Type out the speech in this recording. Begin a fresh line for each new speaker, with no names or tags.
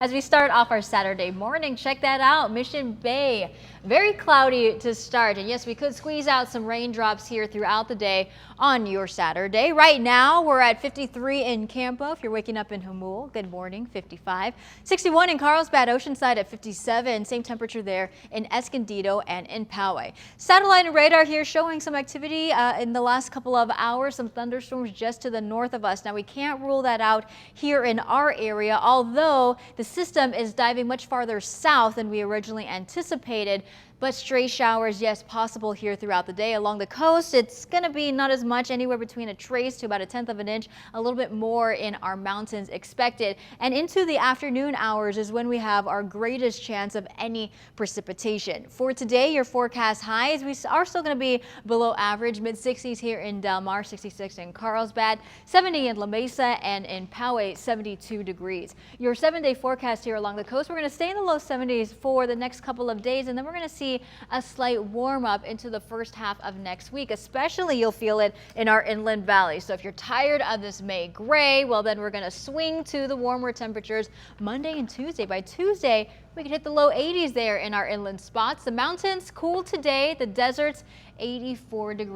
As we start off our Saturday morning, check that out. Mission Bay, very cloudy to start. And yes, we could squeeze out some raindrops here throughout the day on your Saturday. Right now, we're at 53 in Campo. If you're waking up in Jamul, good morning, 55. 61 in Carlsbad, Oceanside at 57. Same temperature there in Escondido and in Poway. Satellite and radar here showing some activity in the last couple of hours. Some thunderstorms just to the north of us. Now, we can't rule that out here in our area, although the system is diving much farther south than we originally anticipated. But stray showers, yes, possible here throughout the day. Along the coast, it's going to be not as much, anywhere between a trace to about 1/10 of an inch, a little bit more in our mountains expected. And into the afternoon hours is when we have our greatest chance of any precipitation. For today, your forecast highs, we are still going to be below average, mid-60s here in Del Mar, 66 in Carlsbad, 70 in La Mesa, and in Poway, 72 degrees. Your 7-day forecast here along the coast, we're going to stay in the low 70s for the next couple of days, and then we're going to see a slight warm up into the first half of next week. Especially you'll feel it in our inland valley. So if you're tired of this May gray, well, then we're going to swing to the warmer temperatures Monday and Tuesday. By Tuesday, we could hit the low 80s there in our inland spots. The mountains cool today, the deserts 84 degrees.